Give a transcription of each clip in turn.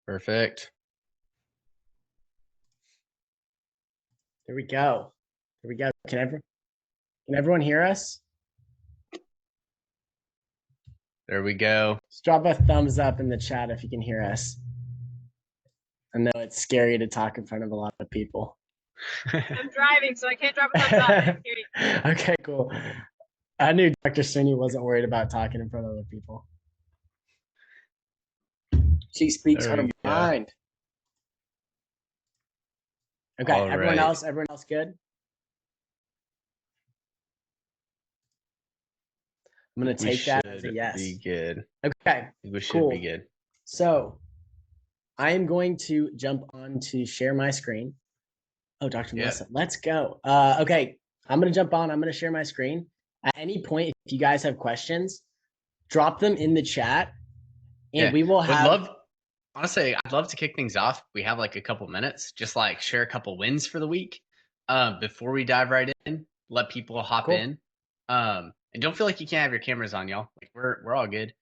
Perfect. There we go. There we go. Can everyone hear us? There we go. Just drop a thumbs up in the chat if you can hear us. I know it's scary to talk in front of a lot of people. I'm driving, so I can't drop a thumbs up. I can hear you. Okay, cool. I knew Dr. Sweeney wasn't worried about talking in front of other people. She speaks her mind. Okay, All everyone right. else good? I'm gonna take that as a yes. Be good. Okay. We should cool. be good. So I am going to jump on to share my screen. Oh, Dr. Melissa, let's go. Okay, I'm gonna jump on. I'm gonna share my screen. At any point, if you guys have questions, drop them in the chat, and we will have. Honestly, I'd love to kick things off. We have like a couple minutes, just like share a couple wins for the week. Before we dive right in, let people hop in. And don't feel like you can't have your cameras on, y'all. Like we're all good.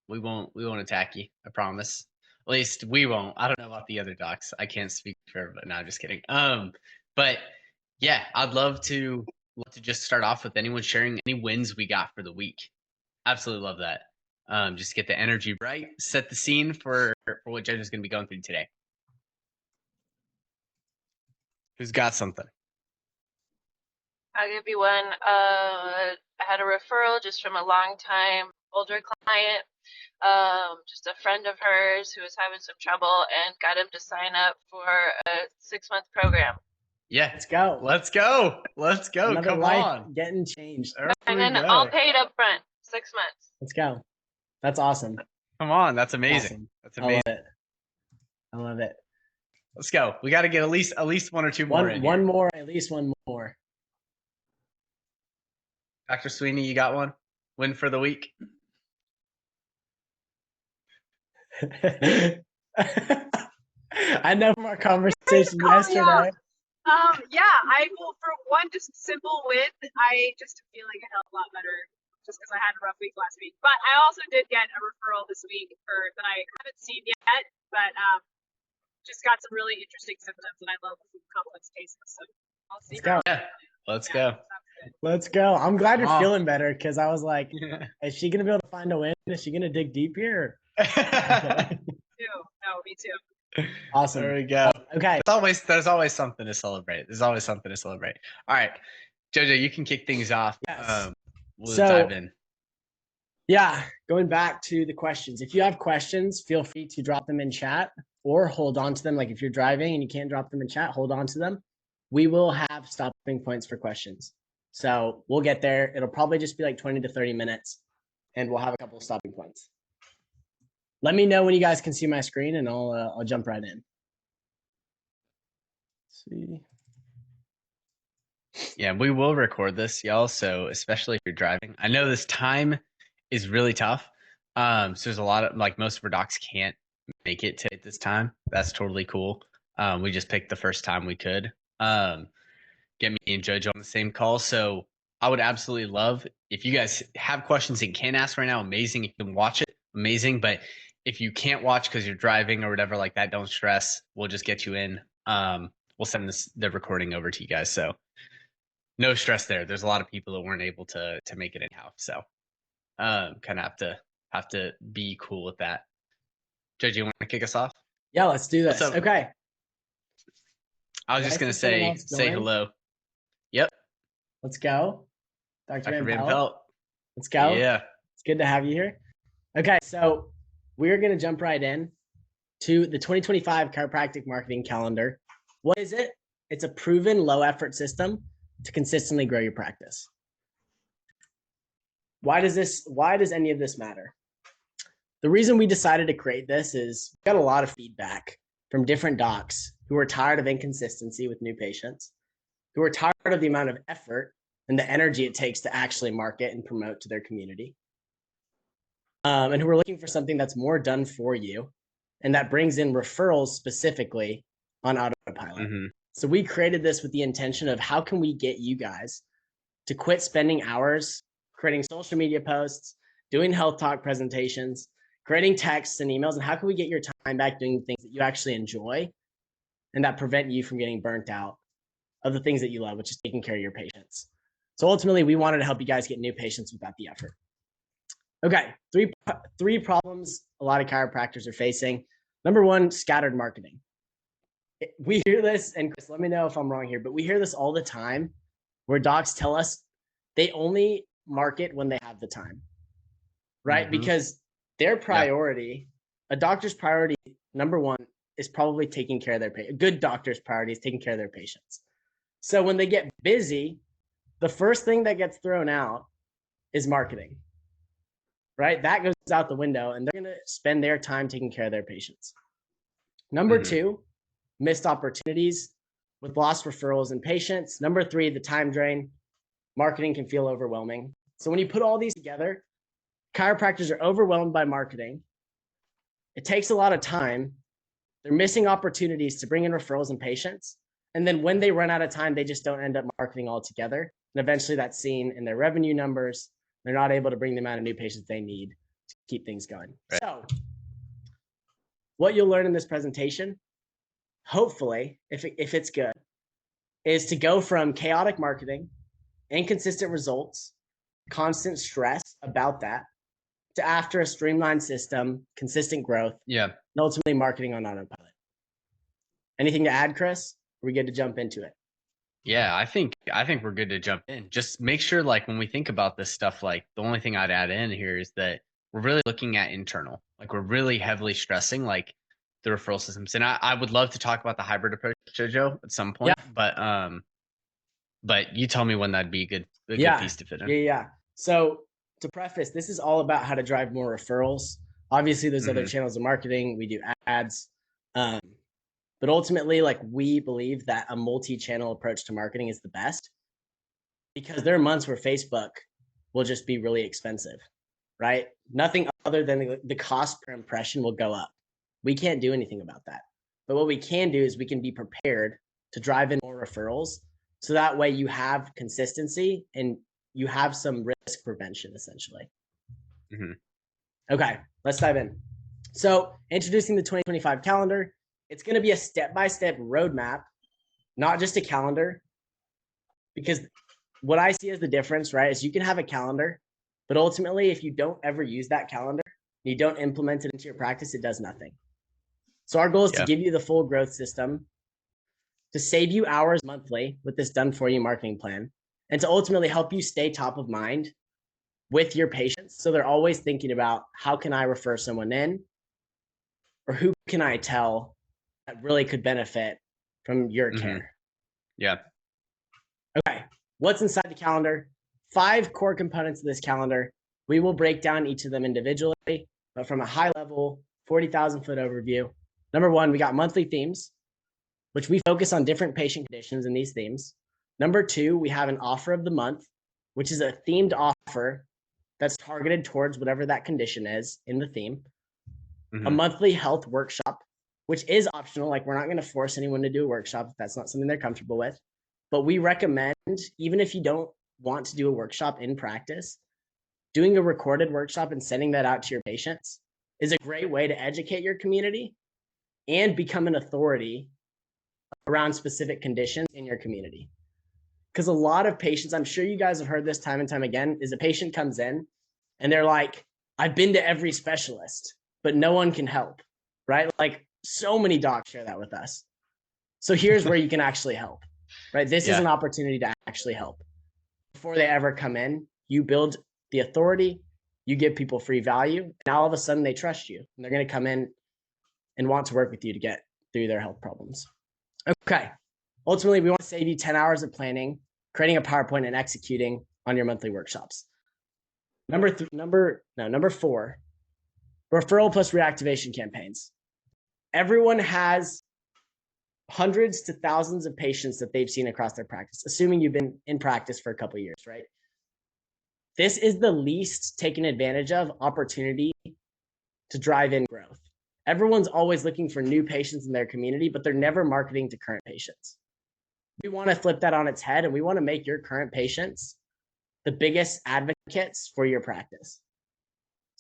We won't attack you. I promise. At least we won't. I don't know about the other docs. I can't speak for everybody. No, I'm just kidding. But yeah, I'd love to just start off with anyone sharing any wins we got for the week. Absolutely love that. Just get the energy right, set the scene for what Judge is going to be going through today. Who's got something? I'll give you one. I had a referral just from a long-time older client, just a friend of hers who was having some trouble, and got him to sign up for a 6-month program. Yeah, let's go. Another Come life on, getting changed. And then all paid up front, 6 months. Let's go. That's awesome. Come on, that's amazing. Awesome. That's amazing. I love it. Let's go. We got to get at least one or two more. One more, at least one more. Dr. Sweeney, you got one? Win for the week? I know from our conversation yesterday. Yeah, I will, for one just simple win, I just feel like I felt a lot better just because I had a rough week last week. But I also did get a referral this week that I haven't seen yet, but just got some really interesting symptoms, and I love complex cases. So I'll see. Let's go. I'm glad you're feeling better, because I was like, is she gonna be able to find a win? Is she gonna dig deep here? Me too. Awesome. There we go. Okay. There's always something to celebrate. All right, Jojo, you can kick things off. Yes. We'll dive in. Yeah, going back to the questions. If you have questions, feel free to drop them in chat or hold on to them. Like if you're driving and you can't drop them in chat, hold on to them. We will have stopping points for questions. So we'll get there. It'll probably just be like 20 to 30 minutes, and we'll have a couple of stopping points. Let me know when you guys can see my screen, and I'll jump right in. Let's see. Yeah, we will record this, y'all. So especially if you're driving, I know this time is really tough. So there's a lot of most of our docs can't make it to this time. That's totally cool. We just picked the first time we could. Get me and Jojo on the same call. So I would absolutely love if you guys have questions and can ask right now. Amazing. If you can watch it, amazing. But if you can't watch because you're driving or whatever like that, don't stress. We'll just get you in. We'll send the recording over to you guys. So no stress there. There's a lot of people that weren't able to make it in-house. So kind of have to be cool with that. Jojo, you want to kick us off? Yeah, let's do this. Okay. I was just going to say hello. Yep. Let's go. Dr. Van Pelt. Let's go. Yeah. It's good to have you here. Okay, so we're going to jump right in to the 2025 Chiropractic Marketing Calendar. What is it? It's a proven low-effort system to consistently grow your practice. Why does any of this matter? The reason we decided to create this is we got a lot of feedback from different docs who are tired of inconsistency with new patients, who are tired of the amount of effort and the energy it takes to actually market and promote to their community, and who are looking for something that's more done for you and that brings in referrals specifically on autopilot. Mm-hmm. So we created this with the intention of how can we get you guys to quit spending hours creating social media posts, doing health talk presentations, creating texts and emails, and how can we get your time back doing things that you actually enjoy and that prevent you from getting burnt out of the things that you love, which is taking care of your patients. So ultimately, we wanted to help you guys get new patients without the effort. Okay, three problems a lot of chiropractors are facing. Number one, scattered marketing. We hear this, and Chris, let me know if I'm wrong here, but we hear this all the time where docs tell us they only market when they have the time, right? Mhm. Because their priority, a doctor's priority, number one, is probably taking care of their patient. A good doctor's priority is taking care of their patients. So when they get busy, the first thing that gets thrown out is marketing, right? That goes out the window, and they're going to spend their time taking care of their patients. Number two, missed opportunities with lost referrals and patients. Number three, the time drain. Marketing can feel overwhelming. So when you put all these together, chiropractors are overwhelmed by marketing. It takes a lot of time. They're missing opportunities to bring in referrals and patients. And then when they run out of time, they just don't end up marketing altogether. And eventually that's seen in their revenue numbers. They're not able to bring the amount of new patients they need to keep things going. Right. So what you'll learn in this presentation, hopefully, if it's good, is to go from chaotic marketing, inconsistent results, constant stress about that, to after a streamlined system, consistent growth, and ultimately marketing on autopilot. Anything to add, Chris? Are we good to jump into it? Yeah, I think we're good to jump in. Just make sure, like, when we think about this stuff, like, the only thing I'd add in here is that we're really looking at internal. Like, we're really heavily stressing like the referral systems. And I would love to talk about the hybrid approach, Jojo, at some point. Yeah. But you tell me when that'd be a good piece to fit in. Yeah. So to preface, this is all about how to drive more referrals. Obviously, there's other channels of marketing. We do ads. But ultimately, like, we believe that a multi-channel approach to marketing is the best, because there are months where Facebook will just be really expensive, right? Nothing other than the cost per impression will go up. We can't do anything about that. But what we can do is we can be prepared to drive in more referrals. So that way you have consistency and you have some risk prevention, essentially. Okay, let's dive in. So introducing the 2025 calendar. It's going to be a step-by-step roadmap, not just a calendar, because what I see as the difference, right, is you can have a calendar, but ultimately, if you don't ever use that calendar, you don't implement it into your practice, it does nothing. So our goal is to give you the full growth system, to save you hours monthly with this done-for-you marketing plan, and to ultimately help you stay top of mind with your patients. So they're always thinking about, how can I refer someone in, or who can I tell that really could benefit from your care? Yeah. Okay, what's inside the calendar? 5 core components of this calendar. We will break down each of them individually, but from a high level, 40,000 foot overview. Number one, we got monthly themes, which we focus on different patient conditions in these themes. Number two, we have an offer of the month, which is a themed offer that's targeted towards whatever that condition is in the theme. A monthly health workshop, which is optional. Like, we're not going to force anyone to do a workshop if that's not something they're comfortable with. But we recommend, even if you don't want to do a workshop in practice, doing a recorded workshop and sending that out to your patients is a great way to educate your community and become an authority around specific conditions in your community. Because a lot of patients, I'm sure you guys have heard this time and time again, is a patient comes in and they're like, I've been to every specialist, but no one can help, right? Like, so many docs share that with us. So here's where you can actually help, right? This is an opportunity to actually help. Before they ever come in, you build the authority, you give people free value, and all of a sudden they trust you, and they're going to come in and want to work with you to get through their health problems. Okay. Ultimately, we want to save you 10 hours of planning, creating a PowerPoint, and executing on your monthly workshops. Number 4, referral plus reactivation campaigns. Everyone has hundreds to thousands of patients that they've seen across their practice, assuming you've been in practice for a couple of years, right? This is the least taken advantage of opportunity to drive in growth. Everyone's always looking for new patients in their community, but they're never marketing to current patients. We want to flip that on its head, and we want to make your current patients the biggest advocates for your practice.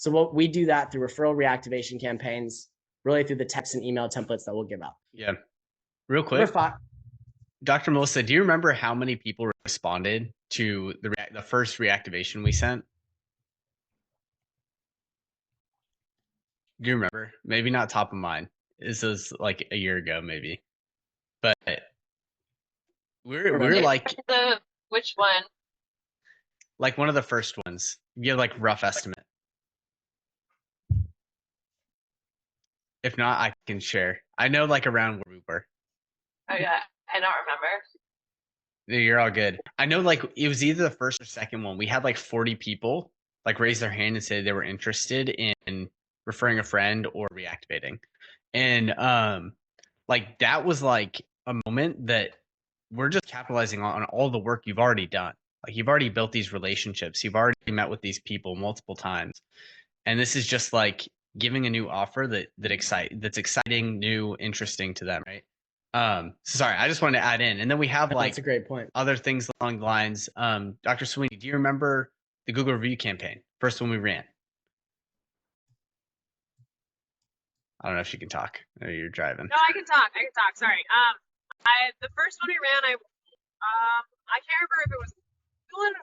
So what we do that through referral reactivation campaigns, really through the text and email templates that we'll give out. Yeah. Real Number quick, 5. Dr. Melissa, do you remember how many people responded to the first reactivation we sent? Do you remember? Maybe not top of mind. This was like a year ago, maybe. But we're like Which one? like one of the first ones. You have like rough estimate. If not, I can share. I know like around where we were. Oh yeah, I don't remember. You're all good. I know like it was either the first or second one. We had like 40 people like raise their hand and say they were interested in referring a friend or reactivating. And like that was like a moment that we're just capitalizing on all the work you've already done. Like you've already built these relationships. You've already met with these people multiple times. And this is just like giving a new offer that's exciting, new, interesting to them, right? Sorry, I just wanted to add in. And then we have like That's a great point. other things along the lines. Dr. Sweeney, do you remember the Google review campaign? First one we ran. I don't know if she can talk. Oh, you're driving. No, I can talk. Sorry. The first one we ran, I can't remember if it was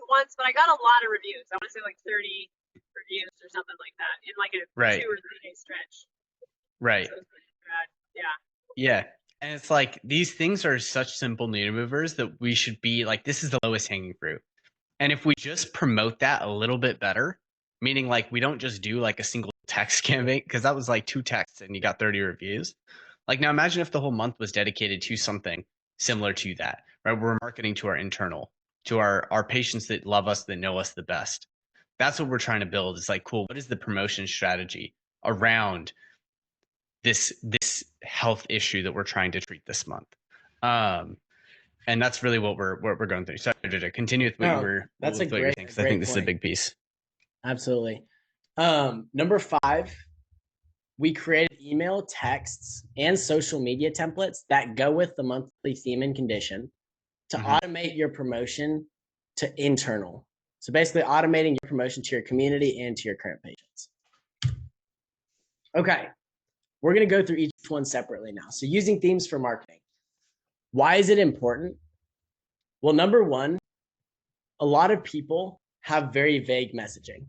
once, but I got a lot of reviews. I want to say like 30 reviews or something like that in like a 2 or 3 day stretch. Right. So it was pretty rad. Yeah. Yeah. And it's like these things are such simple needle movers that we should be like, this is the lowest hanging fruit. And if we just promote that a little bit better, meaning like we don't just do like a single text campaign, because that was like 2 texts and you got 30 reviews. Like now imagine if the whole month was dedicated to something similar to that, right? We're marketing to our internal, to our patients that love us, that know us the best. That's what we're trying to build. It's like, cool, what is the promotion strategy around this health issue that we're trying to treat this month? And that's really what we're going through. Sorry, to continue with what you were. That's with a what you're great, saying, 'cause I think this is a big piece. Absolutely. Number 5, we created email, texts, and social media templates that go with the monthly theme and condition to automate your promotion to internal. So basically automating your promotion to your community and to your current patients. Okay, we're going to go through each one separately now. So using themes for marketing. Why is it important? Well, number 1, a lot of people have very vague messaging,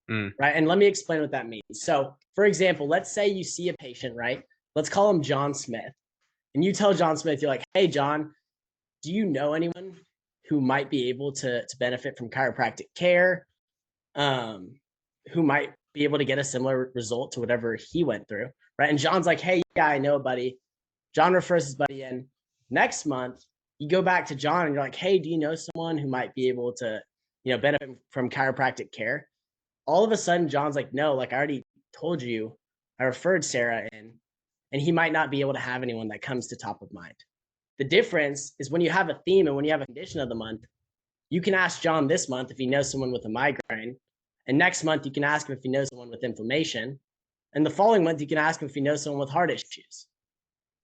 right? And let me explain what that means. So for example, let's say you see a patient, right? Let's call him John Smith. And you tell John Smith, you're like, hey, John, do you know anyone who might be able to benefit from chiropractic care, who might be able to get a similar result to whatever he went through, right? And John's like, hey, yeah, I know a buddy. John refers his buddy in. Next month, you go back to John and you're like, hey, do you know someone who might be able to, benefit from chiropractic care? All of a sudden, John's like, no, like I already told you, I referred Sarah in, and he might not be able to have anyone that comes to top of mind. The difference is when you have a theme and when you have a condition of the month, you can ask John this month if he knows someone with a migraine. And next month, you can ask him if he knows someone with inflammation. And the following month, you can ask him if he knows someone with heart issues,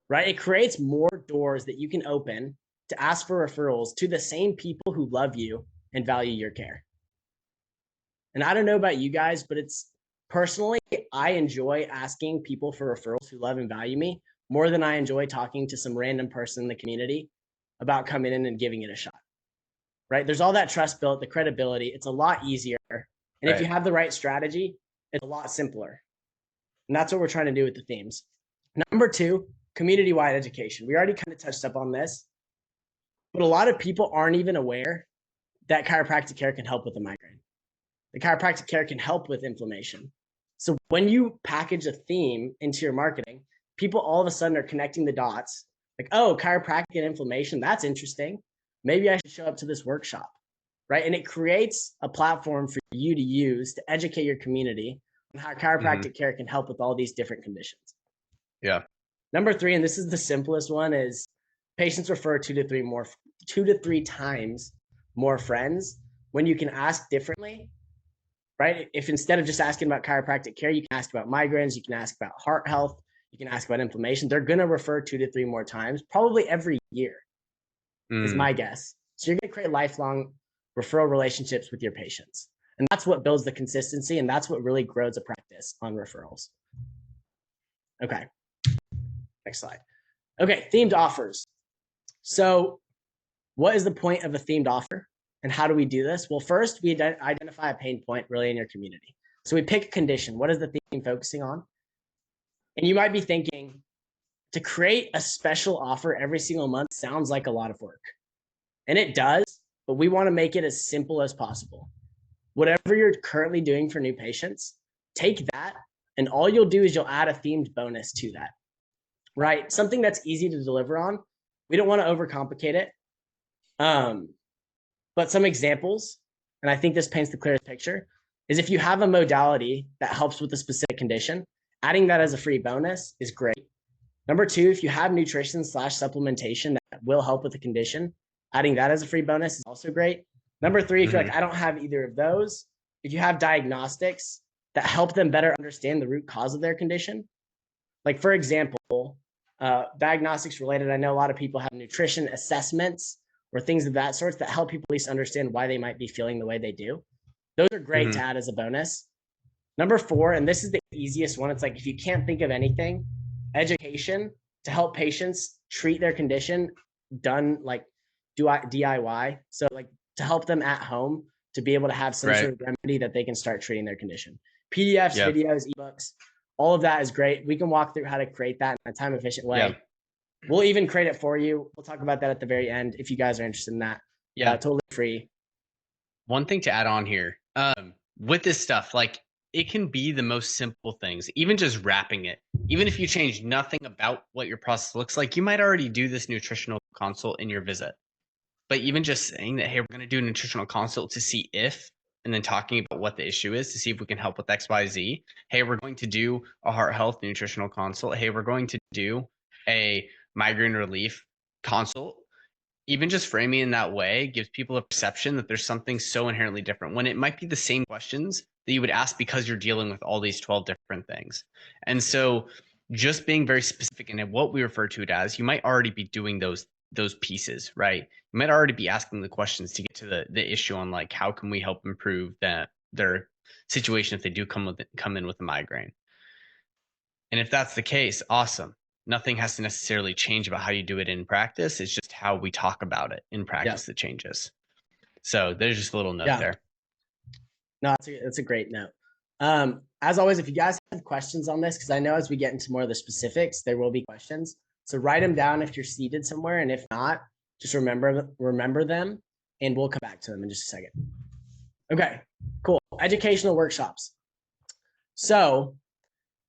right? It creates more doors that you can open to ask for referrals to the same people who love you and value your care. And I don't know about you guys, but it's personally, I enjoy asking people for referrals who love and value me more than I enjoy talking to some random person in the community about coming in and giving it a shot, right? There's all that trust built, the credibility. It's a lot easier. And if you have the right strategy, it's a lot simpler. And that's what we're trying to do with the themes. Number 2, community-wide education. We already kind of touched up on this, but a lot of people aren't even aware that chiropractic care can help with a migraine. The chiropractic care can help with inflammation. So when you package a theme into your marketing, people all of a sudden are connecting the dots. Like, oh, chiropractic and inflammation, that's interesting. Maybe I should show up to this workshop, right? And it creates a platform for you to use to educate your community on how chiropractic care can help with all these different conditions. Yeah. Number 3, and this is the simplest one, is patients refer 2 to 3 times more friends when you can ask differently, right? If instead of just asking about chiropractic care, you can ask about migraines, you can ask about heart health, you can ask about inflammation, they're going to refer 2 to 3 more times, probably every year, is my guess. So you're going to create lifelong referral relationships with your patients. And that's what builds the consistency, and that's what really grows a practice on referrals. Okay, next slide. Okay, themed offers. So what is the point of a themed offer, and how do we do this? Well, first, we identify a pain point really in your community. So we pick a condition. What is the theme focusing on? And you might be thinking, to create a special offer every single month sounds like a lot of work. And it does, but we want to make it as simple as possible. Whatever you're currently doing for new patients, take that, and all you'll do is you'll add a themed bonus to that, right? Something that's easy to deliver on. We don't want to overcomplicate it. But some examples, and I think this paints the clearest picture, is if you have a modality that helps with a specific condition, adding that as a free bonus is great. Number two, if you have nutrition / supplementation that will help with the condition, adding that as a free bonus is also great. Number three, if you're like, I don't have either of those, if you have diagnostics that help them better understand the root cause of their condition, like for example, diagnostics related, I know a lot of people have nutrition assessments or things of that sort that help people at least understand why they might be feeling the way they do. Those are great to add as a bonus. Number four, and this is the easiest one, it's like if you can't think of anything, education to help patients treat their condition done like DIY. So like to help them at home to be able to have some sort of remedy that they can start treating their condition. PDFs, videos, ebooks, all of that is great. We can walk through how to create that in a time efficient way. We'll even create it for you. We'll talk about that at the very end if you guys are interested in that. Totally free. One thing to add on here, with this stuff, like it can be the most simple things, even just wrapping it. Even if you change nothing about what your process looks like, you might already do this nutritional consult in your visit. But even just saying that, hey, we're going to do a nutritional consult to see if, and then talking about what the issue is to see if we can help with X, Y, Z. Hey, we're going to do a heart health nutritional consult. Hey, we're going to do a migraine relief consult. Even just framing in that way gives people a perception that there's something so inherently different when it might be the same questions that you would ask because you're dealing with all these 12 different things. And so just being very specific in what we refer to it as, you might already be doing those pieces, right? You might already be asking the questions to get to the issue on like, how can we help improve their situation if they do come in with a migraine? And if that's the case, awesome. Nothing has to necessarily change about how you do it in practice. It's just how we talk about it in practice that changes. So there's just a little note there. No, that's a great note. As always, if you guys have questions on this, because I know as we get into more of the specifics, there will be questions. So write them down if you're seated somewhere. And if not, just remember them and we'll come back to them in just a second. Okay, cool. Educational workshops. So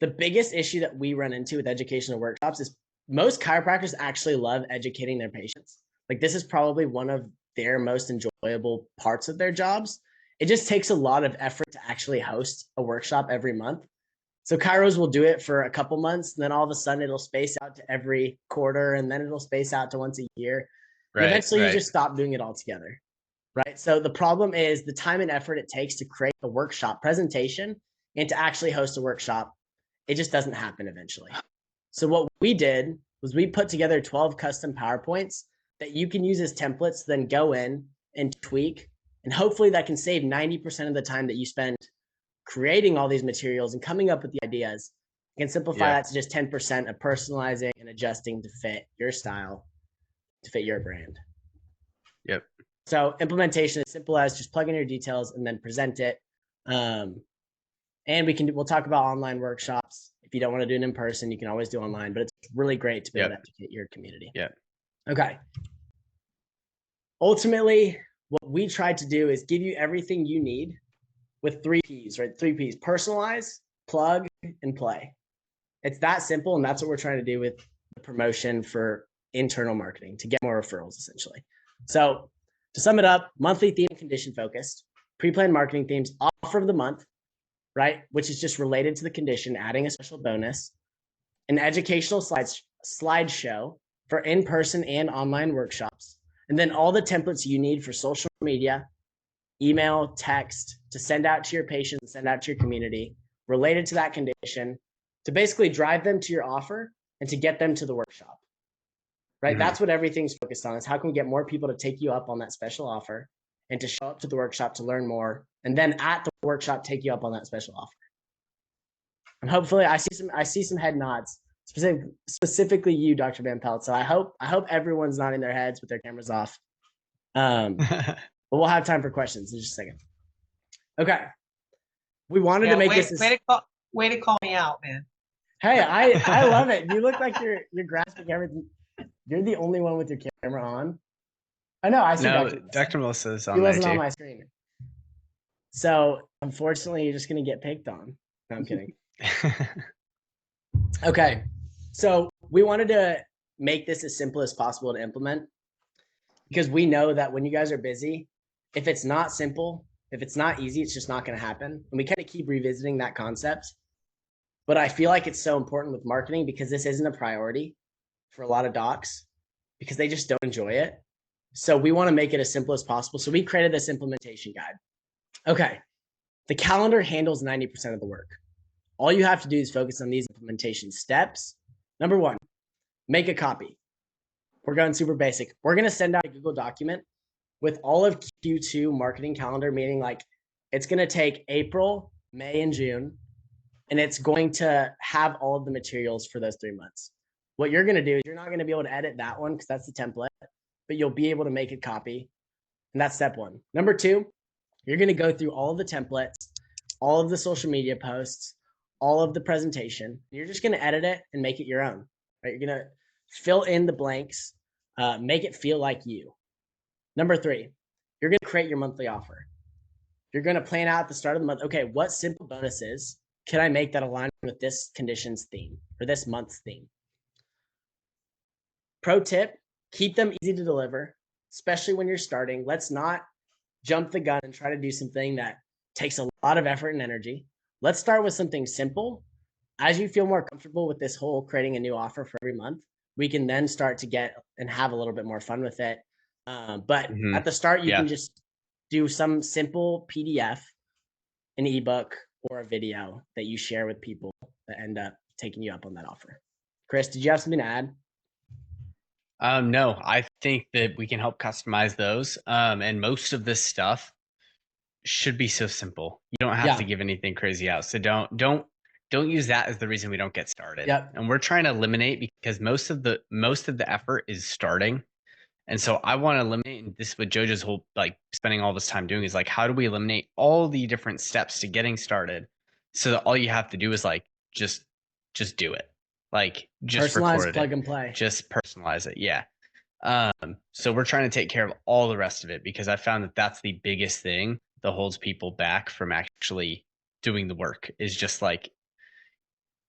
the biggest issue that we run into with educational workshops is most chiropractors actually love educating their patients. Like this is probably one of their most enjoyable parts of their jobs. It just takes a lot of effort to actually host a workshop every month. So chiros will do it for a couple months, and then all of a sudden it'll space out to every quarter, and then it'll space out to once a year. And eventually you just stop doing it altogether, right? So the problem is the time and effort it takes to create a workshop presentation and to actually host a workshop. It just doesn't happen eventually. So what we did was we put together 12 custom PowerPoints that you can use as templates, then go in and tweak. And hopefully that can save 90% of the time that you spend creating all these materials and coming up with the ideas. You can simplify that to just 10% of personalizing and adjusting to fit your style, to fit your brand. Yep. So implementation is simple as just plug in your details and then present it. And we'll talk about online workshops. If you don't want to do it in person, you can always do online, but it's really great to be able to educate your community. Yeah. Okay. Ultimately, what we tried to do is give you everything you need with 3 Ps, right? 3 Ps: personalize, plug, and play. It's that simple. And that's what we're trying to do with the promotion for internal marketing to get more referrals, essentially. So to sum it up, monthly theme condition focused, pre-planned marketing themes, offer of the month, right? Which is just related to the condition, adding a special bonus, an educational slideshow for in-person and online workshops, and then all the templates you need for social media, email, text to send out to your patients and send out to your community related to that condition to basically drive them to your offer and to get them to the workshop, right? That's what everything's focused on, is how can we get more people to take you up on that special offer and to show up to the workshop to learn more, and then at the workshop take you up on that special offer. And hopefully I see some head nods, specifically you, Dr. Van Pelt. So I hope everyone's nodding their heads with their cameras off. But we'll have time for questions in just a second. Okay. We wanted to make this way to call me out, man. Hey, I love it. You look like you're grasping everything. You're the only one with your camera on. I know. I see. No, Dr. Melissa's on he there wasn't too. on my screen. So unfortunately, you're just gonna get picked on. No, I'm kidding. Okay, so we wanted to make this as simple as possible to implement because we know that when you guys are busy, if it's not simple, if it's not easy, it's just not going to happen. And we kind of keep revisiting that concept. But I feel like it's so important with marketing because this isn't a priority for a lot of docs because they just don't enjoy it. So we want to make it as simple as possible. So we created this implementation guide. Okay, the calendar handles 90% of the work. All you have to do is focus on these implementation steps. Number one, make a copy. We're going super basic. We're going to send out a Google document with all of Q2 marketing calendar, meaning like it's going to take April, May, and June, and it's going to have all of the materials for those 3 months. What you're going to do is you're not going to be able to edit that one because that's the template, but you'll be able to make a copy. And that's step one. Number two, you're going to go through all of the templates, all of the social media posts, all of the presentation. You're just going to edit it and make it your own, right? You're going to fill in the blanks, make it feel like you. Number three, you're going to create your monthly offer. You're going to plan out at the start of the month, okay, what simple bonuses can I make that align with this condition's theme or this month's theme? Pro tip, keep them easy to deliver, especially when you're starting. Let's not jump the gun and try to do something that takes a lot of effort and energy. Let's start with something simple. As you feel more comfortable with this whole creating a new offer for every month, we can then start to get and have a little bit more fun with it. But at the start, you can just do some simple PDF, an ebook, or a video that you share with people that end up taking you up on that offer. Chris, did you have something to add? No, I think that we can help customize those. And most of this stuff should be so simple. You don't have to give anything crazy out. So don't use that as the reason we don't get started. Yep. And we're trying to eliminate because most of the effort is starting. And so I want to eliminate, and this is what Jojo's whole like spending all this time doing is like, how do we eliminate all the different steps to getting started so that all you have to do is like just do it. Like just personalize, record plug it. and play. Just personalize it. Yeah. So we're trying to take care of all the rest of it because I found that that's the biggest thing that holds people back from actually doing the work is just like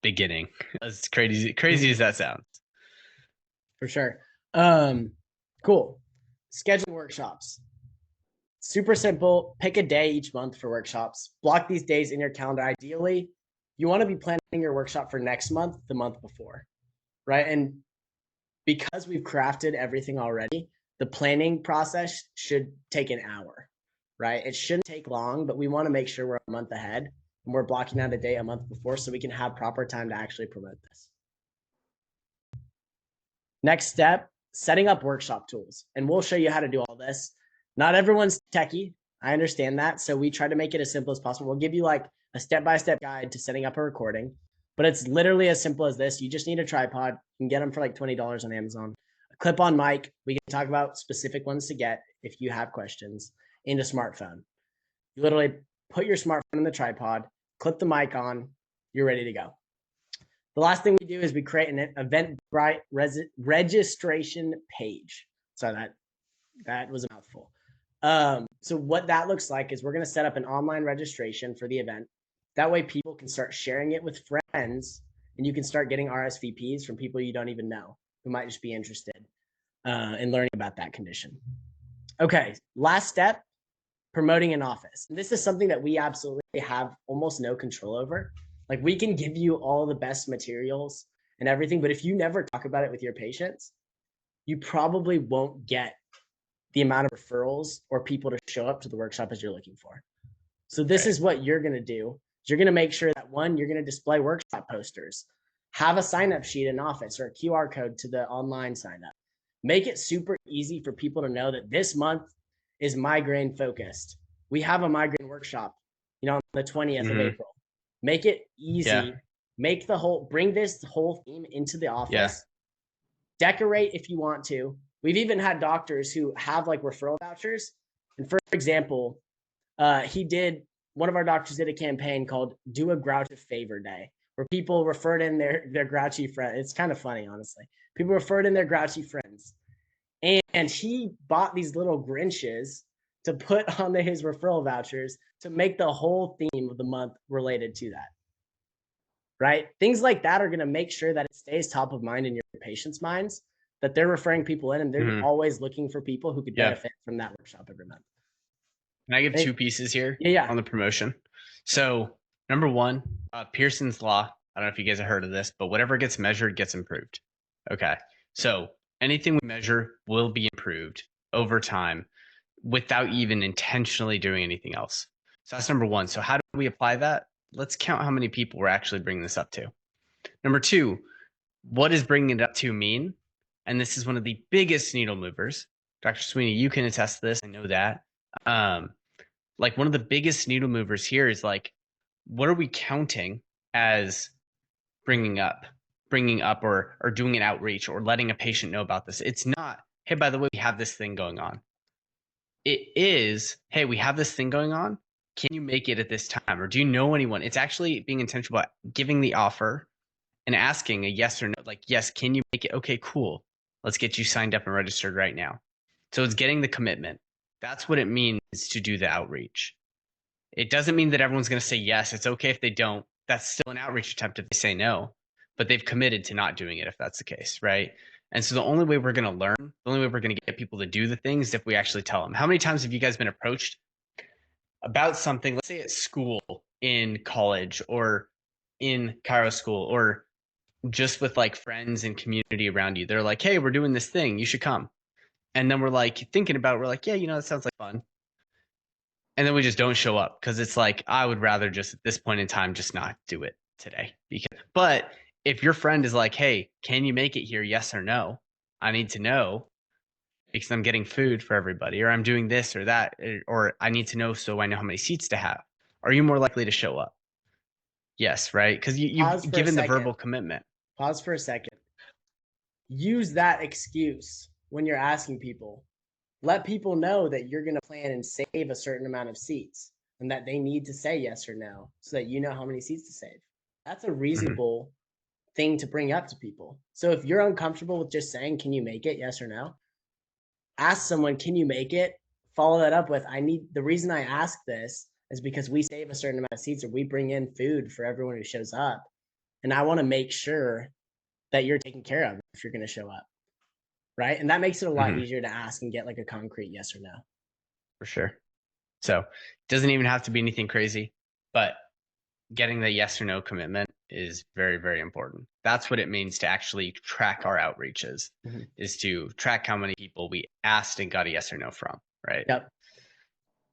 beginning. As crazy as that sounds. For sure. Cool. Schedule workshops. Super simple. Pick a day each month for workshops. Block these days in your calendar. Ideally, you want to be planning your workshop for next month, the month before, right? And because we've crafted everything already, the planning process should take an hour, right? It shouldn't take long, but we want to make sure we're a month ahead and we're blocking out a day a month before so we can have proper time to actually promote this. Next step, setting up workshop tools. And we'll show you how to do all this. Not everyone's techie. I understand that. So we try to make it as simple as possible. We'll give you like a step-by-step guide to setting up a recording, but it's literally as simple as this. You just need a tripod. You can get them for like $20 on Amazon. A clip-on mic. We can talk about specific ones to get if you have questions. And a smartphone. You literally put your smartphone in the tripod, clip the mic on, you're ready to go. The last thing we do is we create an Eventbrite registration page. So that was a mouthful. So what that looks like is we're going to set up an online registration for the event. That way people can start sharing it with friends and you can start getting RSVPs from people you don't even know who might just be interested in learning about that condition. Okay, last step, promoting an office. And this is something that we absolutely have almost no control over. Like we can give you all the best materials and everything, but if you never talk about it with your patients, you probably won't get the amount of referrals or people to show up to the workshop as you're looking for. So this is what you're going to do. You're going to make sure that one, you're going to display workshop posters, have a sign-up sheet in Office or a QR code to the online sign-up. Make it super easy for people to know that this month is migraine focused. We have a migraine workshop, on the 20th of April. Make it easy. Bring this whole theme into the office. Decorate if you want to. We've even had doctors who have like referral vouchers. And for example, one of our doctors did a campaign called Do a Grouch a Favor Day, where people referred in their grouchy friends. It's kind of funny, honestly. People referred in their grouchy friends. And he bought these little Grinches to put on his referral vouchers to make the whole theme of the month related to that. Right? Things like that are going to make sure that it stays top of mind in your patients' minds, that they're referring people in and they're always looking for people who could benefit from that workshop every month. Can I give two pieces here on the promotion? So number one, Pearson's Law. I don't know if you guys have heard of this, but whatever gets measured gets improved. Okay. So anything we measure will be improved over time without even intentionally doing anything else. So that's number one. So how do we apply that? Let's count how many people we're actually bringing this up to. Number two, what does bringing it up to mean? And this is one of the biggest needle movers. Dr. Sweeney, you can attest to this. I know that. Like one of the biggest needle movers here is like, what are we counting as bringing up or doing an outreach or letting a patient know about this? It's not, hey, by the way, we have this thing going on. It is, hey, we have this thing going on. Can you make it at this time? Or do you know anyone? It's actually being intentional about giving the offer and asking a yes or no, like, yes, can you make it? Okay, cool. Let's get you signed up and registered right now. So it's getting the commitment. That's what it means to do the outreach. It doesn't mean that everyone's going to say yes. It's okay if they don't. That's still an outreach attempt if they say no, but they've committed to not doing it if that's the case, right? And so the only way we're going to learn, the only way we're going to get people to do the things is if we actually tell them. How many times have you guys been approached about something, let's say at school, in college, or in chiro school, or just with like friends and community around you? They're like, hey, we're doing this thing. You should come. And then we're like thinking about it. We're like, yeah, that sounds like fun. And then we just don't show up because it's like, I would rather just at this point in time, just not do it today. But if your friend is like, hey, can you make it here? Yes or no? I need to know because I'm getting food for everybody, or I'm doing this or that, or I need to know so I know how many seats to have. Are you more likely to show up? Yes, right? Because you've given the verbal commitment. Pause for a second. Use that excuse when you're asking people. Let people know that you're going to plan and save a certain amount of seats and that they need to say yes or no so that you know how many seats to save. That's a reasonable thing to bring up to people. So if you're uncomfortable with just saying, can you make it? Yes or no? Ask someone, can you make it? Follow that up with, the reason I ask this is because we save a certain amount of seats or we bring in food for everyone who shows up. And I want to make sure that you're taken care of if you're going to show up. Right. And that makes it a lot easier to ask and get like a concrete yes or no. For sure. So it doesn't even have to be anything crazy, but getting the yes or no commitment is very, very important. That's what it means to actually track our outreaches, is to track how many people we asked and got a yes or no from. Right. Yep.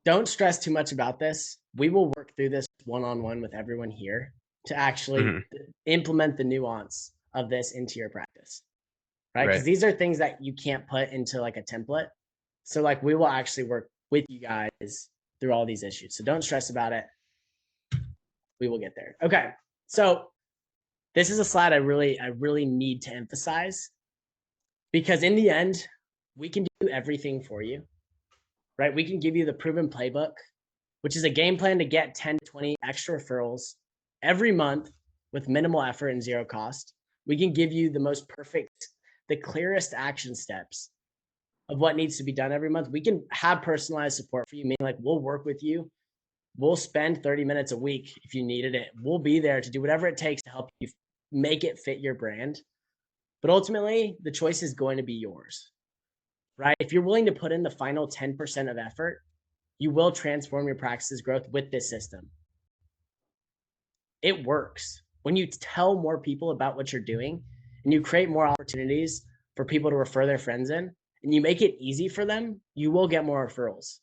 Don't stress too much about this. We will work through this one-on-one with everyone here to actually implement the nuance of this into your practice. Right? Because these are things that you can't put into like a template. So like we will actually work with you guys through all these issues. So don't stress about it. We will get there. Okay. So this is a slide I really need to emphasize, because in the end, we can do everything for you, right? We can give you the proven playbook, which is a game plan to get 10 to 20 extra referrals every month with minimal effort and zero cost. We can give you the clearest action steps of what needs to be done every month. We can have personalized support for you, meaning like we'll work with you. We'll spend 30 minutes a week if you needed it. We'll be there to do whatever it takes to help you make it fit your brand. But ultimately, the choice is going to be yours, right? If you're willing to put in the final 10% of effort, you will transform your practice's growth with this system. It works. When you tell more people about what you're doing and you create more opportunities for people to refer their friends in, and you make it easy for them, you will get more referrals.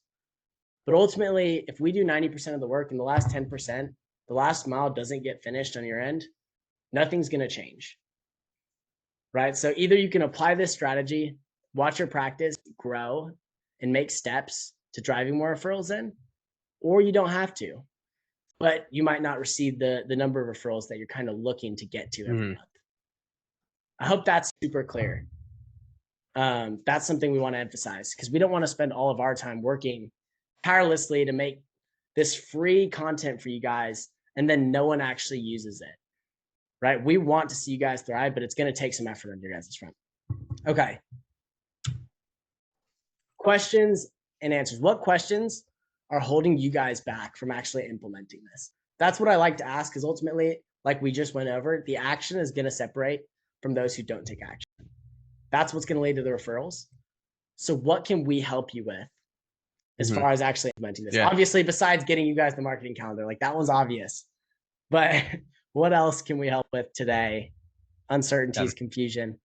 But ultimately, if we do 90% of the work and the last 10%, the last mile doesn't get finished on your end, nothing's going to change. Right? So either you can apply this strategy, watch your practice grow and make steps to driving more referrals in, or you don't have to, but you might not receive the number of referrals that you're kind of looking to get to every month. I hope that's super clear. That's something we want to emphasize, because we don't want to spend all of our time working tirelessly to make this free content for you guys, and then no one actually uses it, right? We want to see you guys thrive, but it's going to take some effort on your guys' front. Okay. Questions and answers. What questions are holding you guys back from actually implementing this? That's what I like to ask, because ultimately, like we just went over, the action is going to separate from those who don't take action. That's what's going to lead to the referrals. So what can we help you with as far as actually implementing this? Obviously, besides getting you guys the marketing calendar, like that one's obvious. But what else can we help with today? Uncertainties, confusion.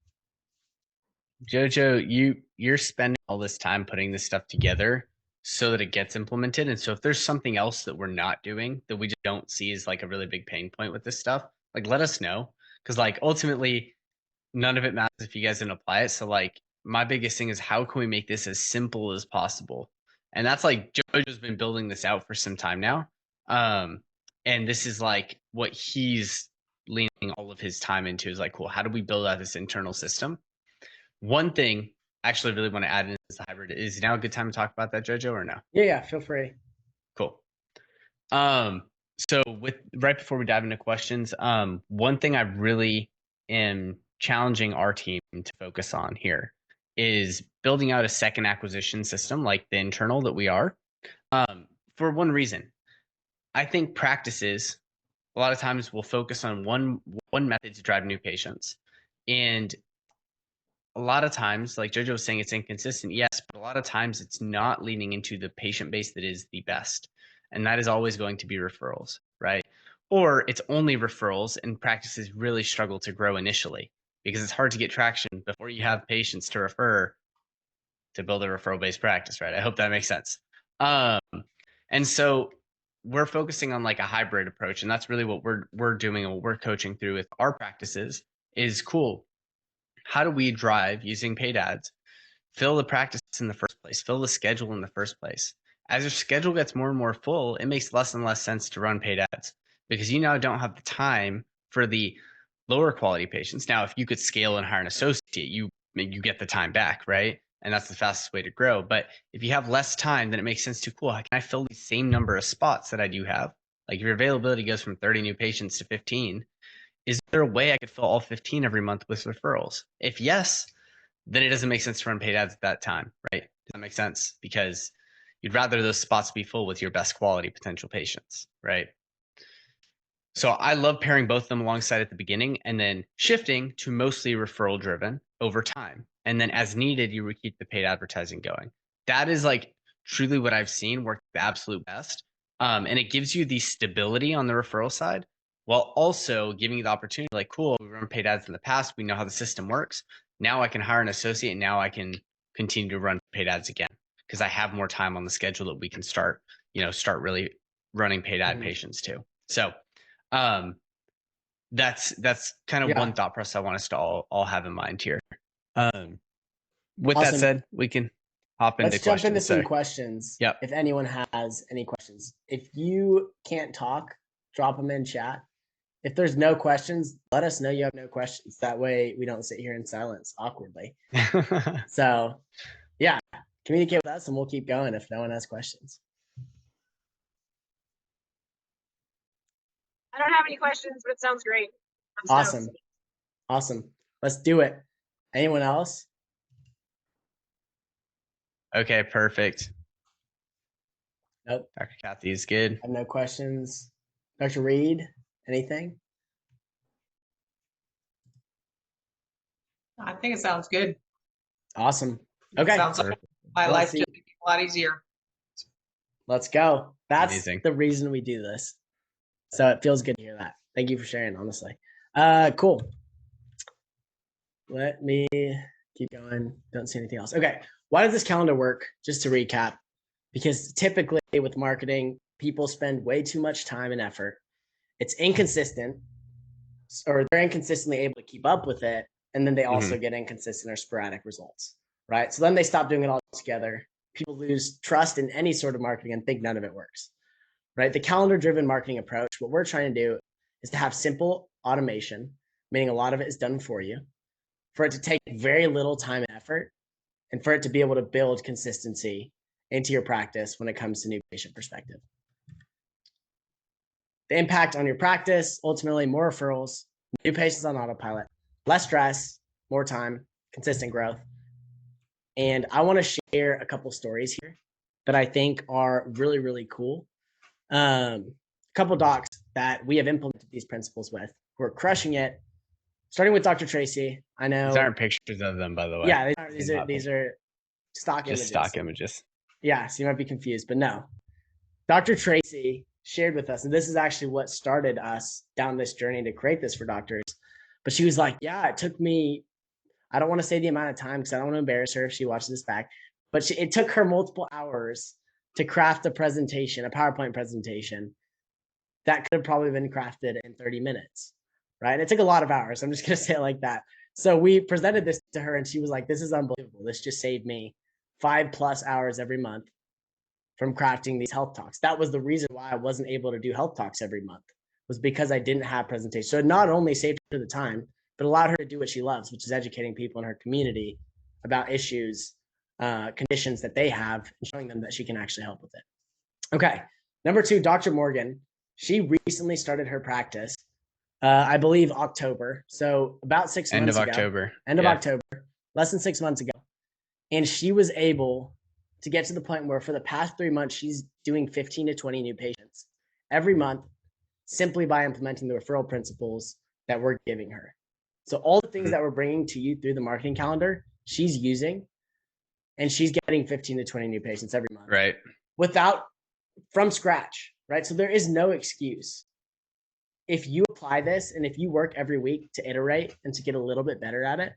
Jojo, you're spending all this time putting this stuff together so that it gets implemented. And so if there's something else that we're not doing that we just don't see as like a really big pain point with this stuff, like let us know. Because like ultimately, none of it matters if you guys didn't apply it. So like my biggest thing is, how can we make this as simple as possible? And that's like Jojo's been building this out for some time now. And this is like what he's leaning all of his time into, is like, cool, how do we build out this internal system? One thing I actually really want to add in is the hybrid. Is now a good time to talk about that, Jojo, or no? Yeah, feel free. Cool. So with right before we dive into questions, one thing I really am challenging our team to focus on here is building out a second acquisition system like the internal that we are. For one reason, I think practices a lot of times will focus on one method to drive new patients, and a lot of times, like Jojo was saying, it's inconsistent. Yes, but a lot of times it's not leaning into the patient base that is the best. And that is always going to be referrals, right? Or it's only referrals, and practices really struggle to grow initially because it's hard to get traction before you have patients to refer to build a referral-based practice, right? I hope that makes sense. And so we're focusing on like a hybrid approach, and that's really what we're doing and what we're coaching through with our practices is, cool, how do we drive using paid ads, fill the practice in the first place, fill the schedule in the first place? As your schedule gets more and more full, it makes less and less sense to run paid ads because you now don't have the time for the lower quality patients. Now, if you could scale and hire an associate, you get the time back, right? And that's the fastest way to grow. But if you have less time, then it makes sense to, cool, how can I fill the same number of spots that I do have? Like your availability goes from 30 new patients to 15. Is there a way I could fill all 15 every month with referrals? If yes, then it doesn't make sense to run paid ads at that time, right? Does that make sense? Because you'd rather those spots be full with your best quality potential patients, right? So I love pairing both of them alongside at the beginning and then shifting to mostly referral driven over time. And then as needed, you would keep the paid advertising going. That is like truly what I've seen work the absolute best. And it gives you the stability on the referral side while also giving you the opportunity, like, cool, we run paid ads in the past. We know how the system works. Now I can hire an associate. And now I can continue to run paid ads again because I have more time on the schedule that we can start really running paid ad patients too. So that's kind of one thought process I want us to all have in mind here. With that said, we can hop into questions. Let's jump into some questions. Yep. If anyone has any questions, if you can't talk, drop them in chat. If there's no questions, let us know you have no questions. That way we don't sit here in silence awkwardly. So yeah, communicate with us and we'll keep going if no one has questions. I don't have any questions, but it sounds great. Awesome. Awesome. Let's do it. Anyone else? Okay, perfect. Nope. Dr. Kathy is good. I have no questions. Dr. Reed, anything? I think it sounds good. Awesome. Okay. Sounds like my life just became a lot easier. Let's go. That's amazing. The reason we do this. So it feels good to hear that. Thank you for sharing, honestly. Cool. Let me keep going. Don't see anything else. Okay. Why does this calendar work? Just to recap, because typically with marketing, people spend way too much time and effort. It's inconsistent, or they're inconsistently able to keep up with it. And then they also get inconsistent or sporadic results, right? So then they stop doing it all together people lose trust in any sort of marketing and think none of it works, right? The calendar-driven marketing approach, what we're trying to do is to have simple automation, meaning a lot of it is done for you, for it to take very little time and effort, and for it to be able to build consistency into your practice when it comes to new patient perspective. The impact on your practice, ultimately more referrals, new patients on autopilot, less stress, more time, consistent growth. And I want to share a couple stories here that I think are really, really cool. A couple docs that we have implemented these principles with who are crushing it. Starting with Dr. Tracy. I know These aren't pictures of them, by the way. Yeah, these are stock just images. stock images. Yeah, so you might be confused, but no. Dr. Tracy shared with us, and this is actually what started us down this journey to create this for doctors. But she was like, yeah, it took me, I don't want to say the amount of time because I don't want to embarrass her if she watches this back, but it took her multiple hours to craft a presentation, a PowerPoint presentation that could have probably been crafted in 30 minutes, right? And it took a lot of hours. I'm just going to say it like that. So we presented this to her and she was like, this is unbelievable. This just saved me 5+ hours every month from crafting these health talks. That was the reason why I wasn't able to do health talks every month, was because I didn't have presentations. So it not only saved her the time, but allowed her to do what she loves, which is educating people in her community about issues, conditions that they have, and showing them that she can actually help with it. Okay, number 2, Dr. Morgan. She recently started her practice, I believe October. So about 6 months ago. End of October, less than 6 months ago. And she was able to get to the point where for the past 3 months, she's doing 15 to 20 new patients every month, simply by implementing the referral principles that we're giving her. So all the things that we're bringing to you through the marketing calendar, she's using, and she's getting 15 to 20 new patients every month. Right. From scratch, right? So there is no excuse. If you apply this and if you work every week to iterate and to get a little bit better at it,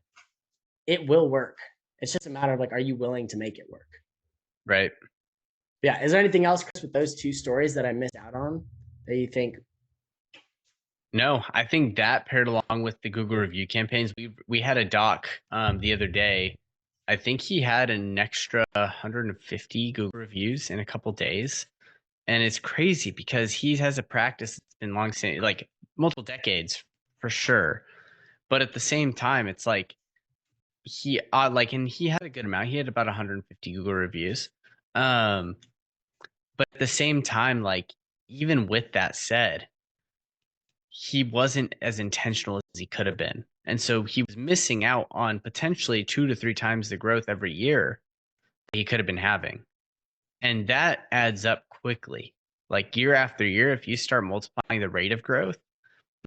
it will work. It's just a matter of like, are you willing to make it work? Right. Yeah. Is there anything else, Chris, with those 2 stories that I missed out on that you think? No, I think that paired along with the Google review campaigns, we had a doc the other day. I think he had an extra 150 Google reviews in a couple days. And it's crazy because he has a practice that's been long standing, like multiple decades for sure. But at the same time, it's like and he had a good amount. He had about 150 Google reviews. But at the same time, like even with that said, he wasn't as intentional as he could have been. And so he was missing out on potentially 2 to 3 times the growth every year that he could have been having. And that adds up quickly. Like year after year, if you start multiplying the rate of growth,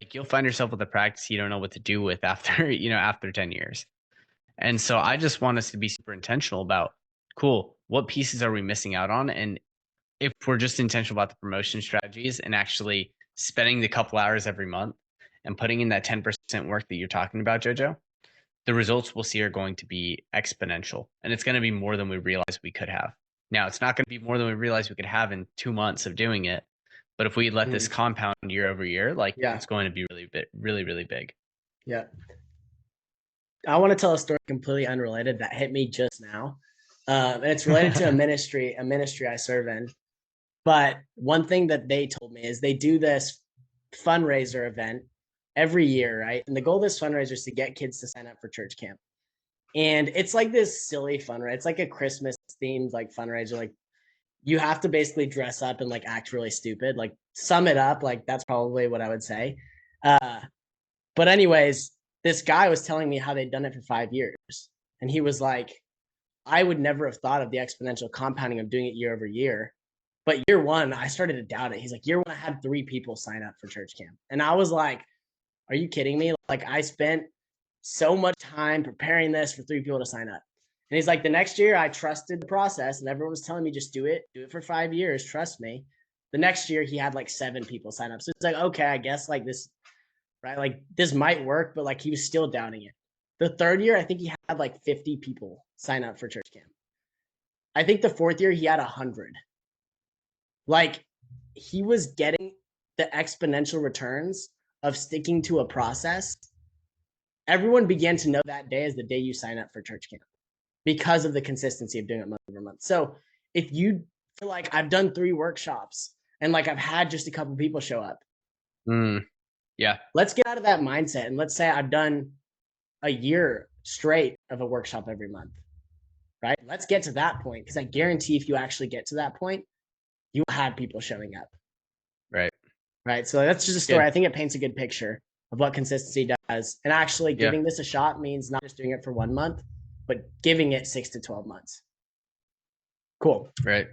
like you'll find yourself with a practice you don't know what to do with after, after 10 years. And so I just want us to be super intentional about, cool, what pieces are we missing out on? And if we're just intentional about the promotion strategies and actually spending the couple hours every month and putting in that 10% work that you're talking about, JoJo, the results we'll see are going to be exponential. And it's going to be more than we realized we could have. Now, it's not going to be more than we realized we could have in 2 months of doing it. But if we let this compound year over year, it's going to be really, really big. Yeah. I want to tell a story completely unrelated that hit me just now. And it's related to a ministry I serve in. But one thing that they told me is they do this fundraiser event every year, right? And the goal of this fundraiser is to get kids to sign up for church camp. And it's like this silly fundraiser. It's like a Christmas themed like fundraiser. Like you have to basically dress up and like act really stupid. Like sum it up. Like that's probably what I would say. But anyways, this guy was telling me how they'd done it for 5 years. And he was like, I would never have thought of the exponential compounding of doing it year over year. But year 1, I started to doubt it. He's like, year 1, I had 3 people sign up for church camp. And I was like, are you kidding me? Like I spent so much time preparing this for 3 people to sign up. And he's like, the next year I trusted the process and everyone was telling me, just do it for 5 years. Trust me. The next year he had like 7 people sign up. So it's like, okay, I guess like this, right? Like this might work, but like he was still doubting it. The 3rd year, I think he had like 50 people sign up for church camp. I think the 4th year he had 100. Like he was getting the exponential returns of sticking to a process. Everyone began to know that day as the day you sign up for church camp. because of the consistency of doing it month over month. So if you feel like I've done 3 workshops and like I've had just a couple people show up, yeah, let's get out of that mindset. And let's say I've done a year straight of a workshop every month, right? Let's get to that point, because I guarantee if you actually get to that point, you will have people showing up. Right. So that's just a story. Good. I think it paints a good picture of what consistency does. And actually giving this a shot means not just doing it for 1 month, but giving it 6 to 12 months. Cool. Right.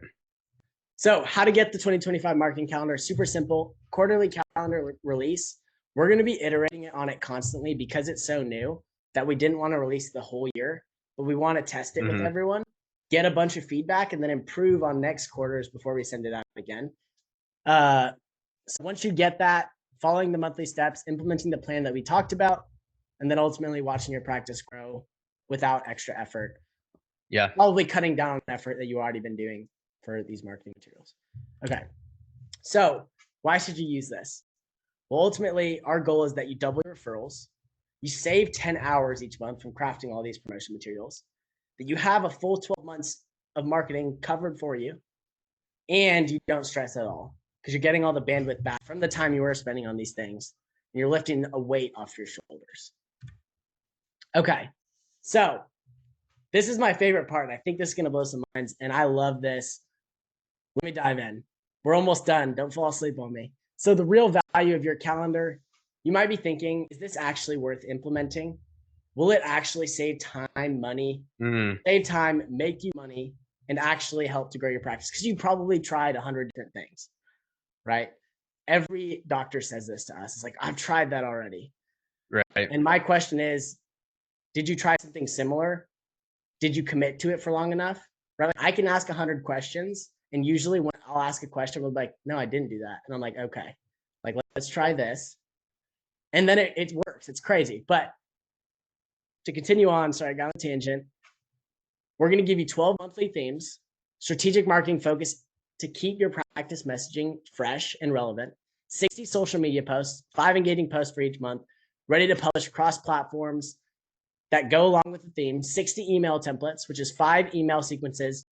So how to get the 2025 marketing calendar? Super simple. Quarterly calendar release. We're going to be iterating on it constantly because it's so new that we didn't want to release the whole year, but we want to test it with everyone, get a bunch of feedback, and then improve on next quarters before we send it out again. So once you get that, following the monthly steps, implementing the plan that we talked about, and then ultimately watching your practice grow without extra effort. Yeah. Probably cutting down on effort that you've already been doing for these marketing materials. Okay. So why should you use this? Well, ultimately, our goal is that you double your referrals, you save 10 hours each month from crafting all these promotion materials, that you have a full 12 months of marketing covered for you, and you don't stress at all because you're getting all the bandwidth back from the time you were spending on these things, and you're lifting a weight off your shoulders. Okay, so this is my favorite part, and I think this is going to blow some minds, and I love this. Let me dive in. We're almost done. Don't fall asleep on me. So the real value of your calendar, you might be thinking, is this actually worth implementing? Will it actually save time, money, save time, make you money, and actually help to grow your practice? Because you probably tried 100 different things, right? Every doctor says this to us. It's like, I've tried that already. Right. And my question is, did you try something similar? Did you commit to it for long enough? Right? Like, I can ask 100 questions, and usually when I'll ask a question, we'll be like, no, I didn't do that. And I'm like, okay, like, let's try this. And then it works. It's crazy. But to continue on, sorry, I got on a tangent. We're going to give you 12 monthly themes, strategic marketing focus to keep your practice messaging fresh and relevant, 60 social media posts, 5 engaging posts for each month, ready to publish across platforms that go along with the theme, 60 email templates, which is 5 email sequences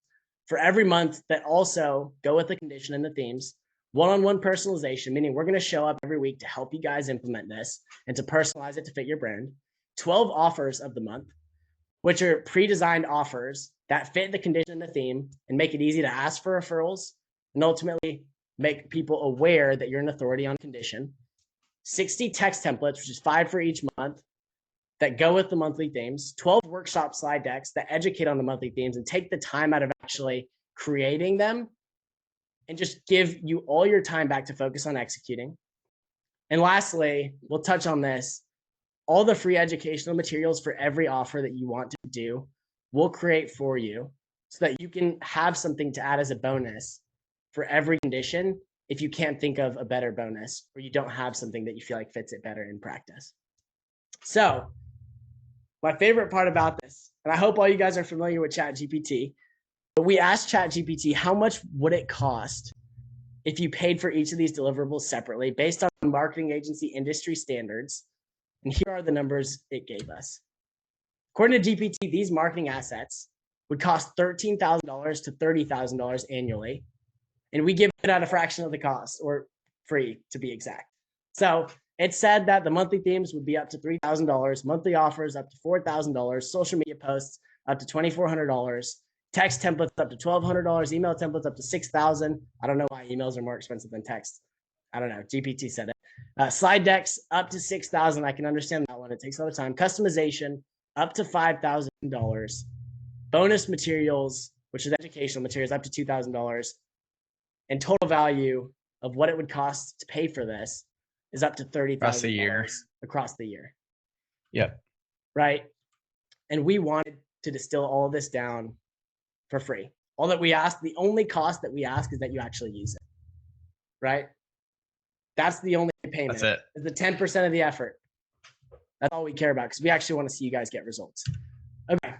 for every month that also go with the condition and the themes, one-on-one personalization, meaning we're going to show up every week to help you guys implement this and to personalize it to fit your brand, 12 offers of the month, which are pre-designed offers that fit the condition and the theme and make it easy to ask for referrals and ultimately make people aware that you're an authority on condition, 60 text templates, which is 5 for each month, that go with the monthly themes, 12 workshop slide decks that educate on the monthly themes and take the time out of actually creating them and just give you all your time back to focus on executing. And lastly, we'll touch on this, all the free educational materials for every offer that you want to do, we'll create for you so that you can have something to add as a bonus for every condition if you can't think of a better bonus or you don't have something that you feel like fits it better in practice. So my favorite part about this, and I hope all you guys are familiar with ChatGPT, but we asked ChatGPT how much would it cost if you paid for each of these deliverables separately based on marketing agency industry standards. And here are the numbers it gave us. According to GPT, these marketing assets would cost $13,000 to $30,000 annually. And we give it at a fraction of the cost, or free to be exact. So it said that the monthly themes would be up to $3,000, monthly offers up to $4,000, social media posts up to $2,400, text templates up to $1,200, email templates up to $6,000. I don't know why emails are more expensive than text. I don't know. GPT said it. Slide decks up to $6,000. I can understand that one. It takes a lot of time. Customization up to $5,000. Bonus materials, which is educational materials, up to $2,000. And total value of what it would cost to pay for this is up to $30,000 across the year. Yep. Right. And we wanted to distill all of this down for free. All that we ask, the only cost that we ask is that you actually use it. Right. That's the only payment. That's it. It's the 10% of the effort. That's all we care about because we actually want to see you guys get results. Okay.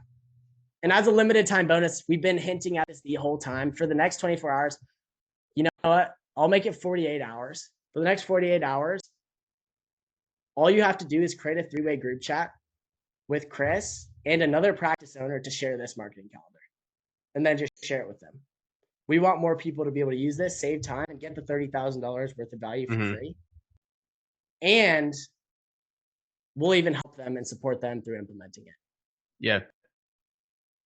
And as a limited time bonus, we've been hinting at this the whole time. For the next 24 hours, you know what? I'll make it 48 hours. For the next 48 hours, all you have to do is create a 3-way group chat with Chris and another practice owner to share this marketing calendar and then just share it with them. We want more people to be able to use this, save time, and get the $30,000 worth of value for free. And we'll even help them and support them through implementing it. Yeah.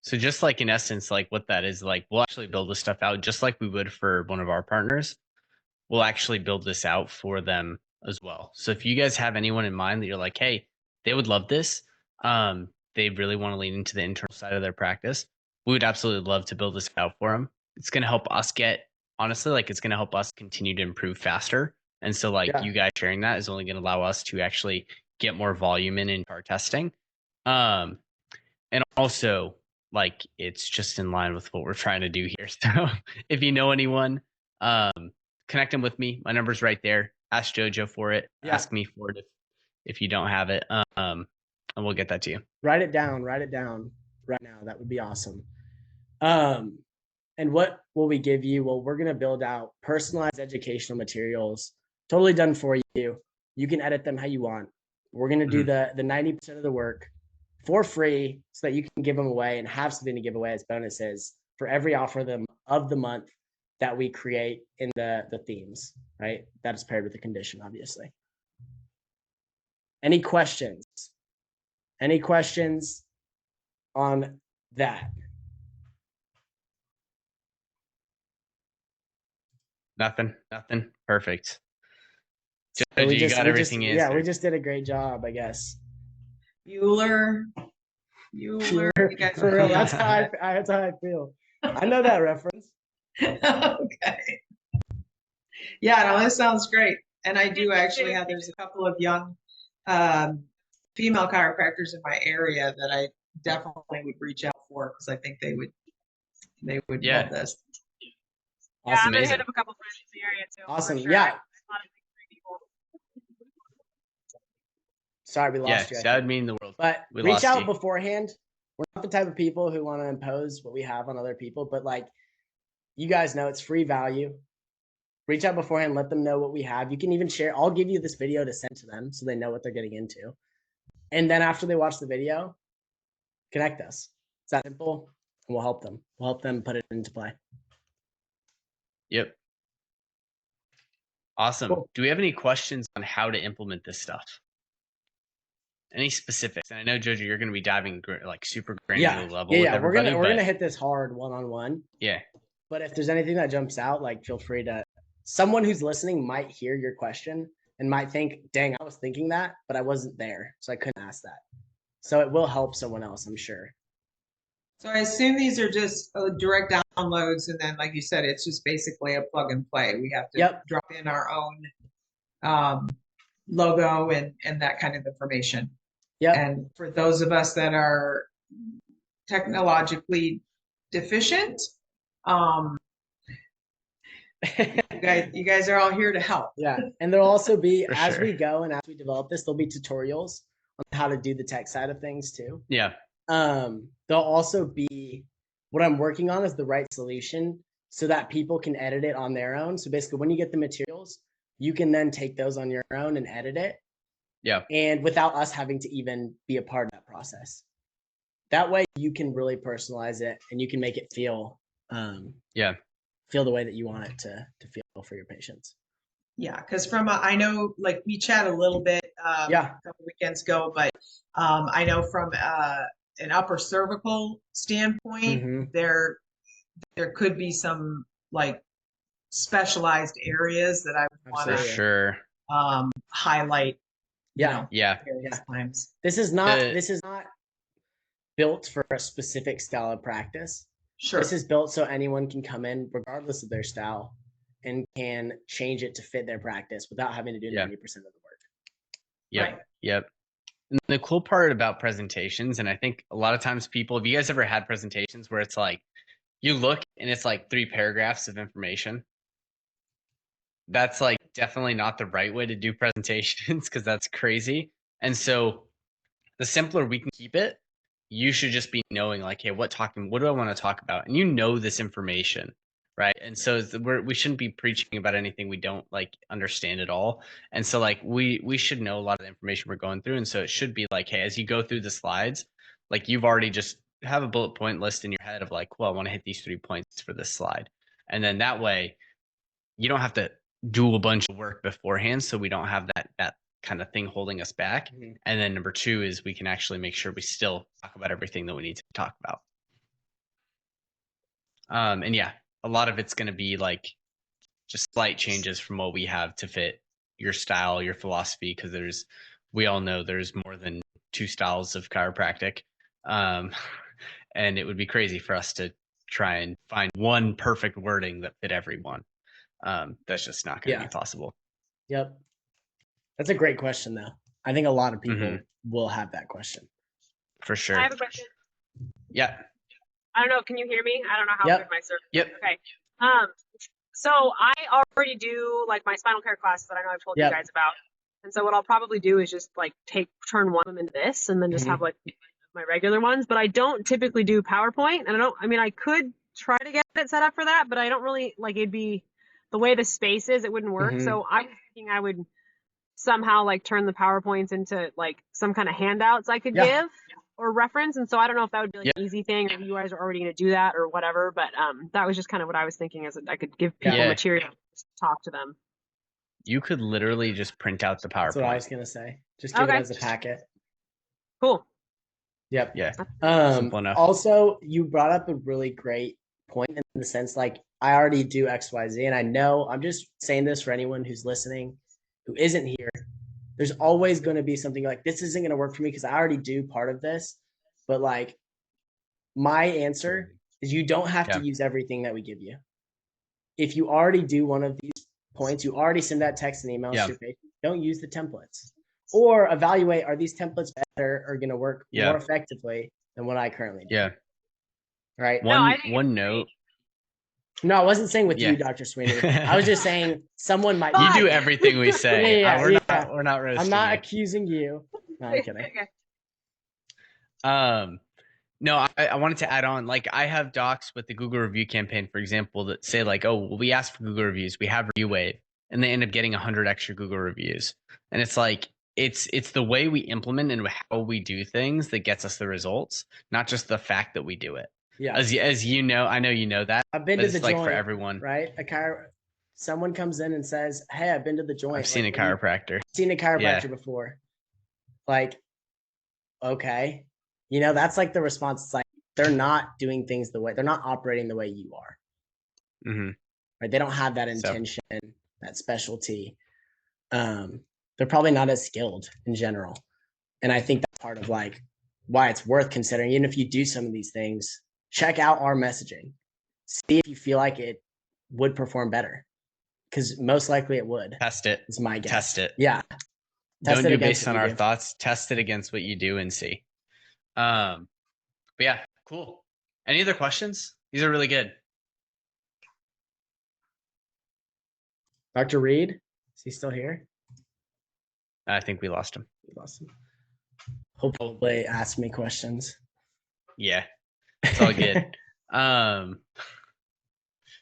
So just like in essence, like what that is, like we'll actually build this stuff out just like we would for one of our partners. We'll actually build this out for them as well. So if you guys have anyone in mind that you're like, hey, they would love this, they really want to lean into the internal side of their practice, we would absolutely love to build this out for them. It's going to help us honestly, like it's going to help us continue to improve faster. And so like you guys sharing that is only going to allow us to actually get more volume in our testing. And also like it's just in line with what we're trying to do here. So if you know anyone, connect them with me. My number's right there. Ask Jojo for it. Ask me for it if you don't have it. And we'll get that to you. Write it down right now. That would be awesome. And what will we give you? Well, we're going to build out personalized educational materials, totally done for you. You can edit them how you want. We're going to do the 90% of the work for free so that you can give them away and have something to give away as bonuses for every offer of the month that we create in the themes, right? That is paired with the condition, obviously. Any questions? Any questions on that? Nothing. Perfect. So you got everything answered. Yeah, we just did a great job, I guess. Bueller. For real, that's how I feel. I know that reference. Okay. Yeah, no, this sounds great. And I do actually have, there's a couple of young female chiropractors in my area that I definitely would reach out for because I think they would love this. Yeah, I'm gonna hit up a couple friends in the area too. Awesome. Sure. Yeah. A lot of people. Sorry, we lost you. That would mean the world. But reach out beforehand. We're not the type of people who want to impose what we have on other people, but like you guys know, it's free value. Reach out beforehand, let them know what we have. You can even share. I'll give you this video to send to them so they know what they're getting into. And then after they watch the video, connect us. It's that simple, and we'll help them. We'll help them put it into play. Yep. Awesome. Cool. Do we have any questions on how to implement this stuff? Any specifics? And I know Jojo, you're going to be diving like super granular level. Yeah. We're gonna hit this hard one-on-one. Yeah. But if there's anything that jumps out, like feel free to. Someone who's listening might hear your question and might think, "Dang, I was thinking that, but I wasn't there, so I couldn't ask that." So it will help someone else, I'm sure. So I assume these are just direct downloads, and then, like you said, it's just basically a plug and play. We have to drop in our own logo and that kind of information. Yeah. And for those of us that are technologically deficient, you guys are all here to help. Yeah. And there'll also be, as we go and as we develop this, there'll be tutorials on how to do the tech side of things too. Yeah. There'll also be, what I'm working on is the right solution so that people can edit it on their own. So basically when you get the materials, you can then take those on your own and edit it. Yeah. And without us having to even be a part of that process. That way you can really personalize it and you can make it feel feel the way that you want it to feel for your patients. Yeah, because I know, like we chat a little bit a couple weekends ago, but I know from an upper cervical standpoint, there could be some like specialized areas that I would want to highlight. Times. This is not built for a specific style of practice. Sure. This is built so anyone can come in regardless of their style and can change it to fit their practice without having to do 90% of the work. Yep. Right. Yep. And the cool part about presentations, and I think a lot of times people, have you guys ever had presentations where it's like, you look and it's like 3 paragraphs of information? That's like definitely not the right way to do presentations because that's crazy. And so the simpler we can keep it, you should just be knowing like, hey, what do I want to talk about? And you know this information, right? And so we shouldn't be preaching about anything we don't like understand at all. And so like we should know a lot of the information we're going through. And so it should be like, hey, as you go through the slides, Like you've already just have a bullet point list in your head of like, well, I want to hit these 3 points for this slide. And then that way you don't have to do a bunch of work beforehand. So we don't have that kind of thing holding us back. And then number 2 is we can actually make sure we still talk about everything that we need to talk about. And yeah, a lot of it's going to be like just slight changes from what we have to fit your style, your philosophy, because we all know there's more than 2 styles of chiropractic. And it would be crazy for us to try and find one perfect wording that fit everyone. That's just not going to be possible. Yep. That's a great question, though. I think a lot of people will have that question. For sure. I have a question. Yeah. I don't know. Can you hear me? I don't know how good my service is. Yep. Okay. So I already do like my spinal care classes that I know I've told you guys about. And so what I'll probably do is just like turn one of them into this and then just have like my regular ones. But I don't typically do PowerPoint. And I could try to get it set up for that, but I don't really like it'd be the way the space is, it wouldn't work. So I'm thinking I would somehow like turn the PowerPoints into like some kind of handouts I could give or reference. And so I don't know if that would be like an easy thing or you guys are already going to do that or whatever. But that was just kind of what I was thinking is that I could give people material to talk to them. You could literally just print out the PowerPoint. That's what I was going to say. Just give it as a packet. Cool. Yep. Yeah. Simple enough. Also, you brought up a really great point in the sense like I already do XYZ and I know I'm just saying this for anyone who's listening who isn't here. There's always going to be something like this isn't going to work for me because I already do part of this. But like my answer is you don't have to use everything that we give you. If you already do one of these points, you already send that text and email to your patient, don't use the templates. Or evaluate, are these templates better or going to work more effectively than what I currently do? Yeah. Right. One note. No, I wasn't saying with you, Dr. Sweeney. I was just saying someone might. You do everything we say. We're not roasting. I'm not you. accusing you. No, I'm kidding. No, I wanted to add on. Like I have docs with the Google review campaign, for example, that say like, oh, well, we asked for Google reviews, we have Review Wave, and they end up getting 100 extra Google reviews. And it's like it's the way we implement and how we do things that gets us the results, not just the fact that we do it. Yeah. As you know, I know you know that. I've been to the like joint for everyone, right? Someone comes in and says, "Hey, I've been to the joint. I've seen a chiropractor. Before." Like, okay, that's like the response. It's like they're not doing things the way they're not operating the way you are. Right? They don't have that intention, that specialty. They're probably not as skilled in general, and I think that's part of like why it's worth considering. Even if you do some of these things, check out our messaging. See if you feel like it would perform better, because most likely it would. Test it. Is my guess. Test it. Yeah. Don't do based on our thoughts. Test it against what you do and see. But yeah, cool. Any other questions? These are really good. Dr. Reed, is he still here? I think we lost him. He'll probably ask me questions. Yeah, it's all good.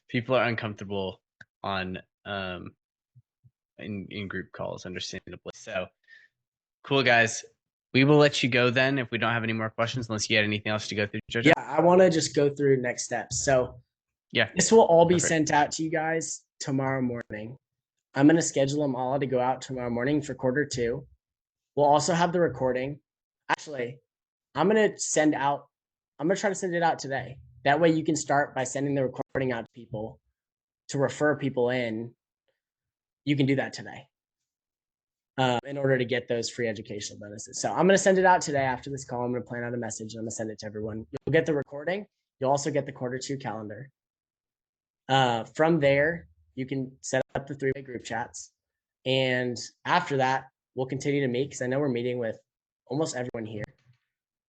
People are uncomfortable on in group calls, understandably. So cool, guys. We will let you go then if we don't have any more questions, unless you had anything else to go through, Jojo. Yeah, I want to just go through next steps. So this will all be sent out to you guys tomorrow morning. I'm going to schedule them all to go out tomorrow morning for quarter 2. We'll also have the recording. Actually, I'm going to try to send it out today. That way you can start by sending the recording out to people to refer people in. You can do that today in order to get those free educational bonuses. So I'm going to send it out today after this call. I'm going to plan out a message and I'm going to send it to everyone. You'll get the recording. You'll also get the quarter 2 calendar. From there, you can set up the 3-way group chats. And after that, we'll continue to meet because I know we're meeting with almost everyone here.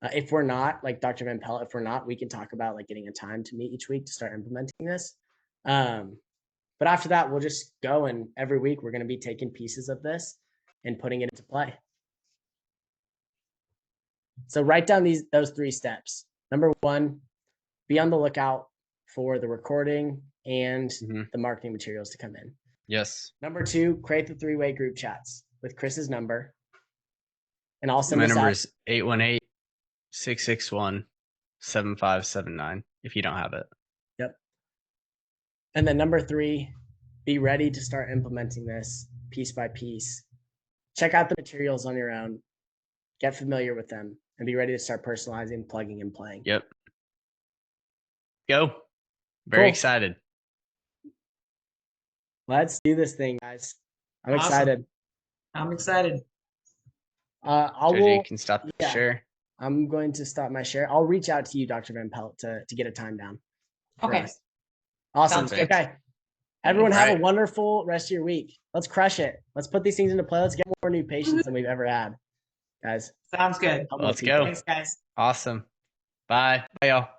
If we're not, like Dr. Van Pelt, if we're not, we can talk about like getting a time to meet each week to start implementing this. But after that, we'll just go, and every week we're going to be taking pieces of this and putting it into play. So write down those 3 steps. Number 1, be on the lookout for the recording and the marketing materials to come in. Yes. Number 2, create the 3-way group chats with Chris's number. And I'll send my this number out. is 818 661-7579 if you don't have it. Yep. And then number 3, be ready to start implementing this piece by piece. Check out the materials on your own, get familiar with them, and be ready to start personalizing, plugging, and playing. Yep. Go. Very Cool. excited. Let's do this thing, guys. I'm Awesome. excited. I'm excited. You can stop the share. I'm going to stop my share. I'll reach out to you, Dr. Van Pelt, to get a time down. Okay. Us. Awesome. Sounds good. Okay. Everyone have Right. a wonderful rest of your week. Let's crush it. Let's put these things into play. Let's get more new patients than we've ever had. Guys. Sounds good. Let's go. Thanks, guys. Awesome. Bye. Bye, y'all.